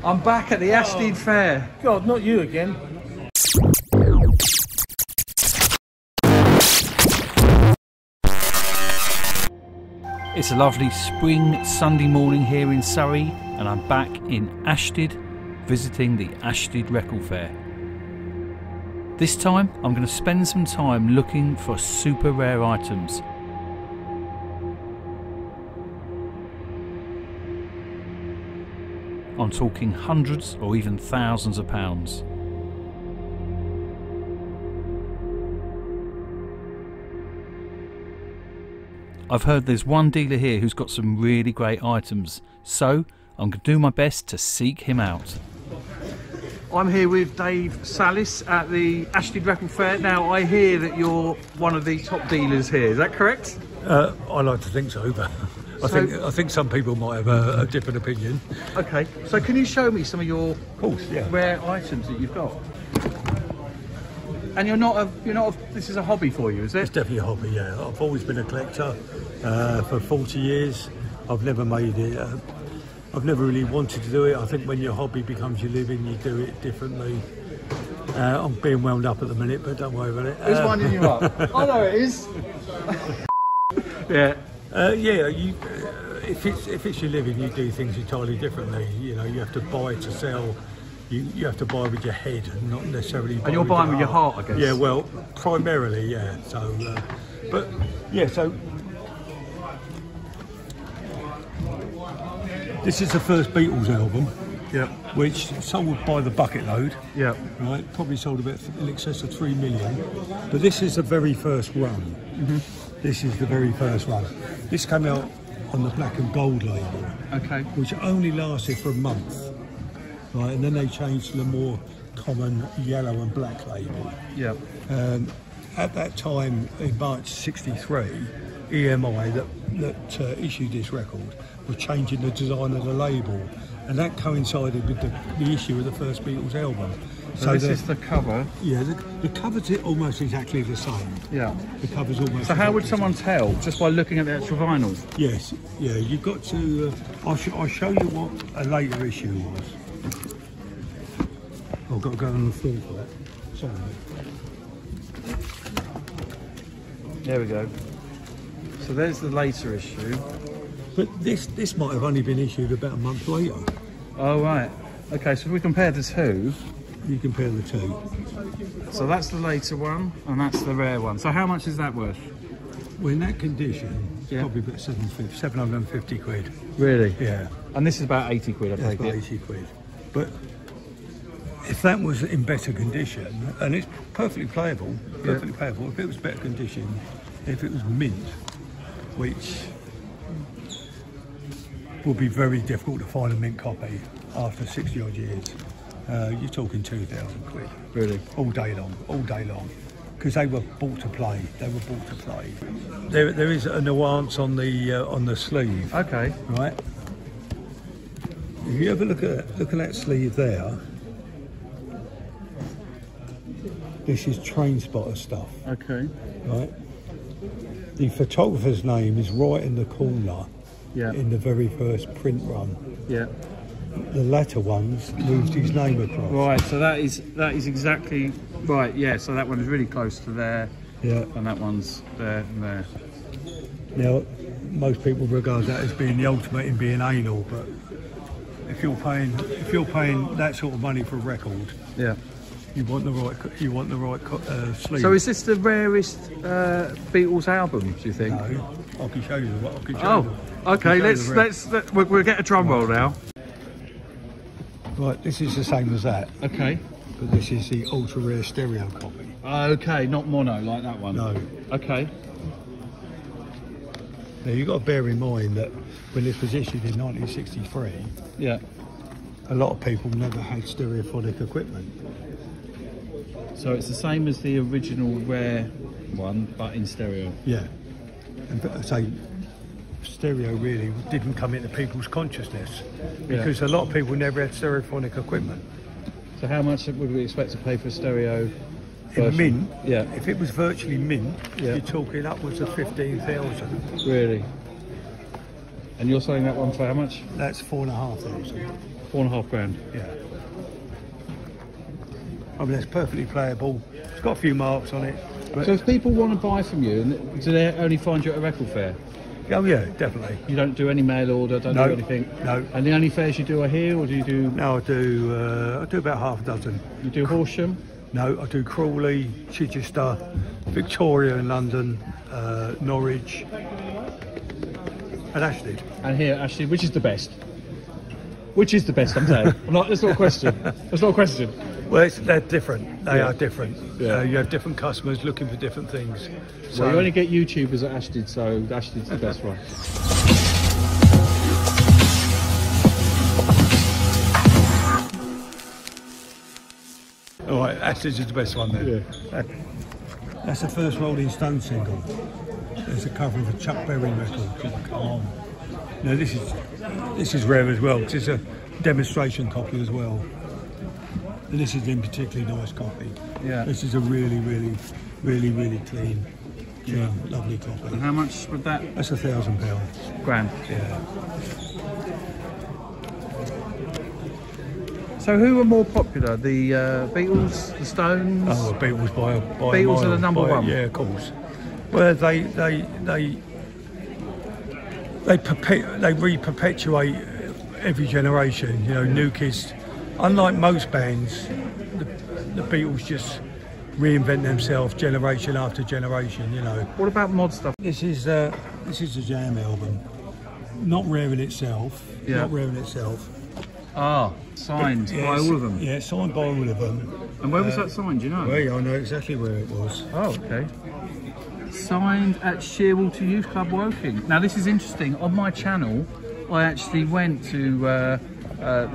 I'm back at the Ashtead Fair. God, not you again. It's a lovely spring Sunday morning here in Surrey, and I'm back in Ashtead visiting the Ashtead Record Fair. This time I'm going to spend some time looking for super rare items. I'm talking hundreds or even thousands of pounds. I've heard there's one dealer here who's got some really great items, so I'm going to do my best to seek him out. I'm here with Dave Salis at the Ashtead Record Fair. Now, I hear that you're one of the top dealers here, is that correct? I like to think so, but I think some people might have a different opinion. Okay, so can you show me some of your Yeah. rare items that you've got? And you're not this is a hobby for you, is it? It's definitely a hobby, yeah. I've always been a collector for 40 years. I've never made it. I've never really wanted to do it. I think when your hobby becomes your living, you do it differently. I'm being wound up at the minute, but don't worry about it. Who's winding you up? Oh, no, it is. Yeah. If it's your living, you do things entirely differently. You know, you have to buy to sell. You have to buy with your head and not necessarily. And you're buying with your heart, I guess. Yeah, well, primarily, yeah. So, but yeah, so this is the first Beatles album. Yeah. Which sold by the bucket load. Yeah. Right. Probably sold about in excess of 3 million. But this is the very first run. Mm-hmm. This is the very first run. This came out on the black and gold label. Okay. Which only lasted for a month. Right, and then they changed to the more common yellow and black label. Yeah. At that time, in March '63, EMI that issued this record was changing the design of the label, and that coincided with the issue of the first Beatles album. So this is the cover. Yeah, the cover's almost exactly the same. Yeah. The cover's almost. So how would someone tell just by looking at the actual vinyls? Yes. Yeah. You've got to. I'll show you what a later issue was. I've got to go on the floor for that. Sorry. There we go. So there's the later issue. But this might have only been issued about a month later. Oh, right. Okay, so if we compare the two. You compare the two. So that's the later one, and that's the rare one. So how much is that worth? Well, in that condition, it's yeah. probably about 750 quid. Really? Yeah. And this is about 80 quid, I take it. About 80 quid. But if that was in better condition, and it's perfectly playable, if it was better condition, if it was mint, which would be very difficult to find a mint copy after 60 odd years, you're talking 2,000 quid. Really? All day long. Because they were bought to play. There is a nuance on the sleeve. Okay. Right. If you ever look at that sleeve there, this is train spotter stuff. Okay. Right. The photographer's name is right in the corner. Yeah. In the very first print run. Yeah. The latter ones moved his name across. Right. So that is exactly right. Yeah. So that one is really close to there. Yeah. And that one's there and there. Now, most people regard that as being the ultimate in being anal, but if you're paying that sort of money for a record, yeah. You want the right sleeve. So is this the rarest Beatles album? Do you think? No, I can show you what I can show you. Oh, okay. We'll get a drum roll now. Right, this is the same as that. Okay. But this is the ultra rare stereo copy. Okay, not mono like that one. No. Okay. Now you've got to bear in mind that when this was issued in 1963, yeah, a lot of people never had stereophonic equipment. So it's the same as the original rare one, but in stereo. Yeah, and say stereo really didn't come into people's consciousness because a lot of people never had stereophonic equipment. So how much would we expect to pay for a stereo version? In mint, yeah. If it was virtually mint, you're talking upwards of 15,000. Really? And you're selling that one for how much? That's 4,500. 4.5 grand. Yeah. I mean, it's perfectly playable. It's got a few marks on it. So if people want to buy from you, do they only find you at a record fair? Oh yeah, definitely. You don't do any mail order, don't do anything? No. And the only fairs you do are here, or do you do... No, I do about half a dozen. You do Horsham? No, I do Crawley, Chichester, Victoria in London, Norwich, and Ashtead. And here, Ashtead, which is the best? Which is the best, I'm saying? That's not a question. That's not a question. Well, they're different. They are different. Yeah. You have different customers looking for different things. So Well, you only get YouTubers at Ashtead, so Ashtead's the best one. all right, Ashtead is the best one then. Yeah. That's the first Rolling Stone single. There's a cover of a Chuck Berry record called Come On. Now this is rare as well because it's a demonstration copy as well. And this is in particularly nice copy. Yeah. This is a really clean, lovely copy. And how much would that? That's £1,000. Grand. Yeah. So who were more popular, the Beatles, the Stones? Oh, the Beatles by a Beatles mile. are the number one. Yeah, of course. Well, they re-perpetuate every generation. You know, new kids. Unlike most bands, the Beatles just reinvent themselves generation after generation. You know. What about mod stuff? This is a Jam album. Not rare in itself. Yeah. Not rare in itself. Ah, signed by all of them. Yeah, signed by all of them. And where was that signed? Do you know? Well, yeah, I know exactly where it was. Oh, okay. Signed at Shearwater Youth Club, Woking. Now, this is interesting. On my channel, I actually went to the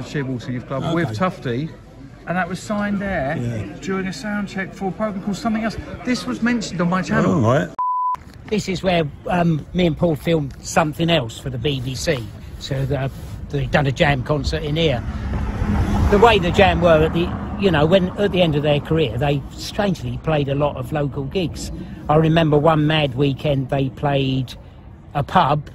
Shearwater Youth Club with Tufty, and that was signed there during a sound check for a program called something else. This was mentioned on my channel. All right. This is where me and Paul filmed something else for the BBC. So they've done a Jam concert in here. The way the Jam were at the end of their career, they strangely played a lot of local gigs. I remember one mad weekend they played a pub,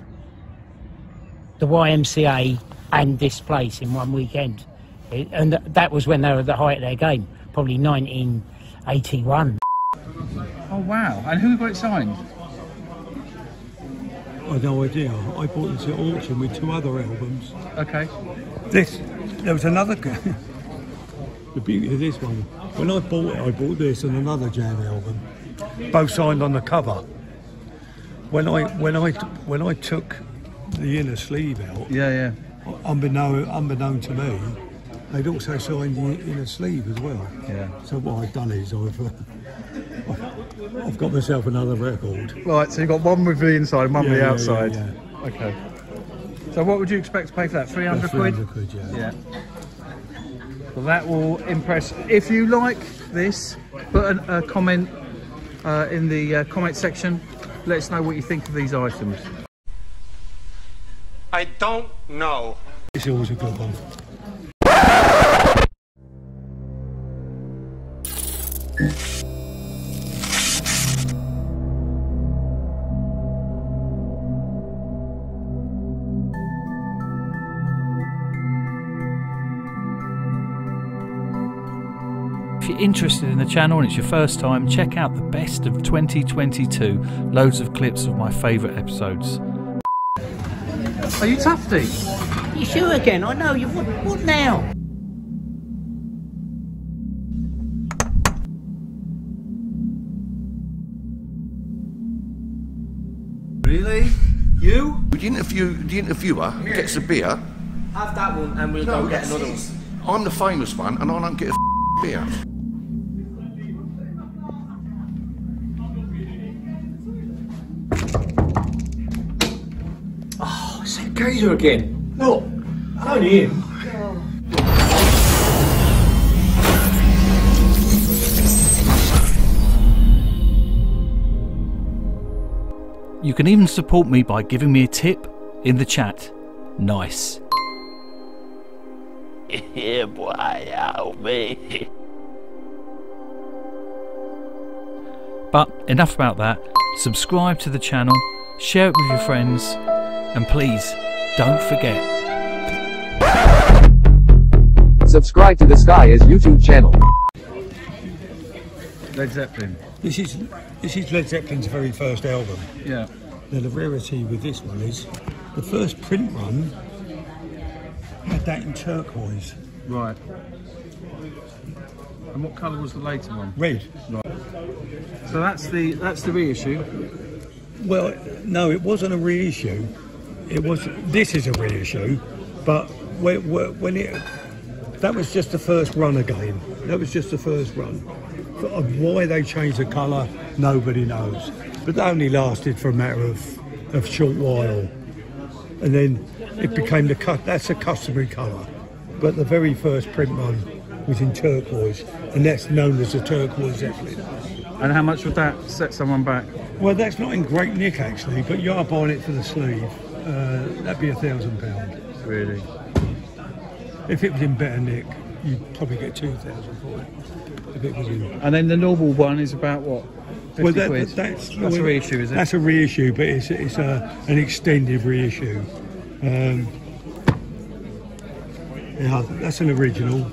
the YMCA, and this place in one weekend. And that was when they were at the height of their game, probably 1981. Oh, wow. And who got it signed? I've no idea. I bought this at auction with 2 other albums. Okay. There was another. The beauty of this one, when I bought it, I bought this and another Jam album, both signed on the cover. When I took the inner sleeve out, unbeknown to me, they'd also signed the inner sleeve as well. Yeah. So what I've done is I've got myself another record. Right, so you've got one with the inside and one with the outside. Yeah. Okay. So what would you expect to pay for that? 300 quid? 300 quid, yeah. Well, that will impress. If you like this, put a comment in the comment section. Let us know what you think of these items. I don't know. It's always a good one. If you're interested in the channel and it's your first time, check out the best of 2022. Loads of clips of my favourite episodes. Are you Tufty? You sure again? I know you. What now? Really? You? The interviewer gets a beer. Have that one and we'll go get another one. I'm the famous one and I don't get a beer. Oh, it's that geezer again. Look, only him. You can even support me by giving me a tip in the chat. Nice. Yeah, boy, help me. But enough about that. Subscribe to the channel, share it with your friends, and please don't forget. Subscribe to the Skyaaz YouTube channel. Led Zeppelin. This is Led Zeppelin's very first album. Yeah. Now the rarity with this one is the first print run had that in turquoise. Right. And what colour was the later one? Red. Right. So that's the reissue. Well, no, it wasn't a reissue. This is a reissue, but that was just the first run again. That was just the first run. Of why they changed the colour, nobody knows. But that only lasted for a matter of short while, and then it became that's a customary colour. But the very first print run was in turquoise, and that's known as a turquoise Zeppelin. And how much would that set someone back? Well, that's not in great nick actually, but you are buying it for the sleeve. That'd be £1,000. Really? If it was in better nick, you'd probably get 2,000 for it. If it was in. And then the normal one is about what? 50 Well, quid? that's a reissue, is it? That's a reissue, but it's an extended reissue. Yeah, that's an original.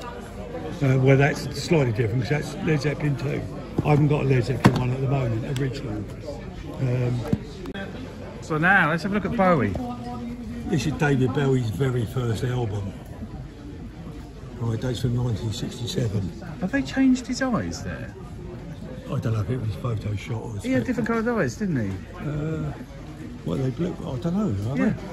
Well, that's slightly different because that's Led Zeppelin 2. I haven't got a Led Zeppelin one at the moment, original. So now let's have a look at Bowie. This is David Bowie's very first album. Right, dates from 1967. Have they changed his eyes there? I don't know if it was Photoshop or He had different coloured eyes, didn't he? What they blue? I don't know.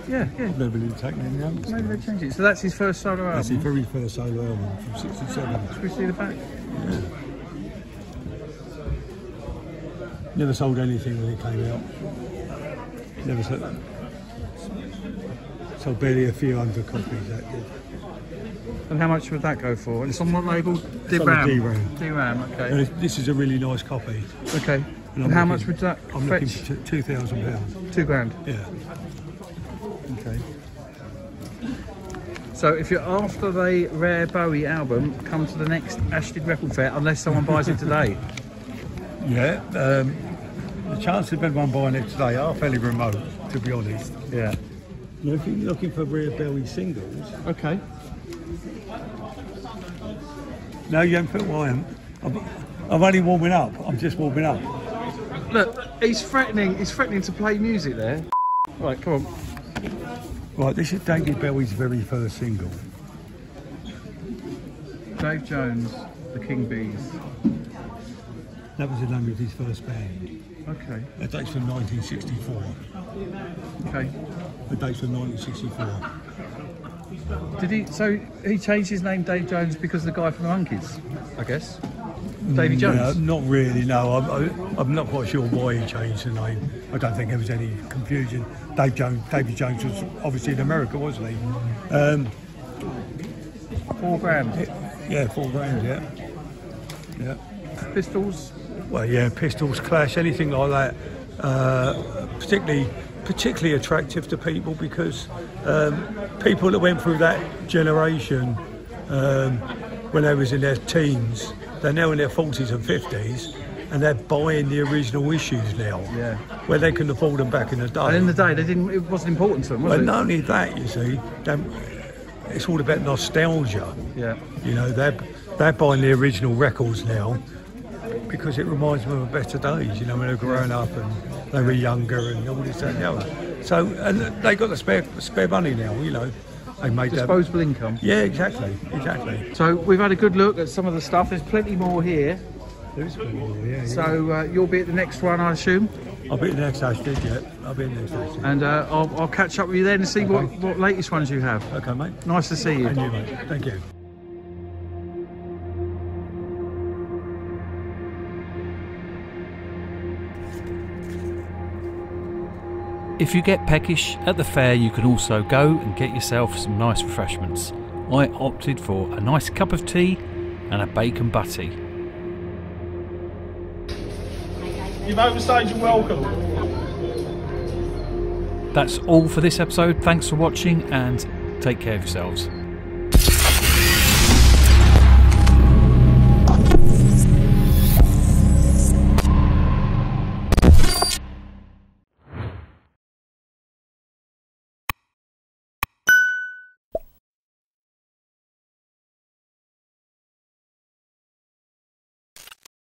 Yeah. I've never really taken any notice. Maybe they changed it. So that's his first solo album? That's his very first solo album from 67. Should we see the back? Yeah. Never sold anything when it came out. Never sold barely a few hundred copies, that did. And how much would that go for? And it's on what label? D-Ram. D-Ram, okay. And this is a really nice copy. Okay. And how much would that I'm fetch? looking for £2,000. £2,000? Yeah. Okay. So if you're after the rare Bowie album, come to the next Ashtead Record Fair, unless someone buys it today. Yeah. The chances of anyone buying it today are fairly remote, to be honest. Yeah. Now, if you're looking for rare Bowie singles... Okay. No, you haven't put one. I'm only warming up. I'm just warming up. Look, he's threatening to play music there. Right, come on. Right, this is David Bowie's very first single. Dave Jones, the King Bees. That was the name of his first band. Okay. That dates from 1964. Okay. The dates from 1964. Did he? So he changed his name, Dave Jones, because the guy from the Monkees, I guess. Davy Jones. No, not really. No, I'm not quite sure why he changed the name. I don't think there was any confusion. David Jones was obviously in America, wasn't he? £4 grand. Yeah, £4 grand. Yeah. Pistols. Well, yeah, Pistols, Clash, anything like that. Particularly attractive to people because people that went through that generation when they was in their teens, they're now in their 40s and 50s, and they're buying the original issues now. Yeah. Where they couldn't afford them back in the day. And in the day, it wasn't important to them, was it? Not only that, you see, it's all about nostalgia. Yeah. You know, they're buying the original records now because it reminds them of better days, you know, when they were growing up and they were younger and all this and the other. So, and they got the spare money now, you know. They made disposable income. Yeah, exactly. So we've had a good look at some of the stuff. There's plenty more here. There is plenty more, yeah. So you'll be at the next one, I assume? I'll be at the next Ashtead, yeah. I'll be at the next Ashtead. And I'll catch up with you then and see what latest ones you have. Okay, mate. Nice to see you. And you, mate. Thank you. If you get peckish at the fair, you can also go and get yourself some nice refreshments. I opted for a nice cup of tea and a bacon butty. You've overstayed your welcome. That's all for this episode. Thanks for watching and take care of yourselves.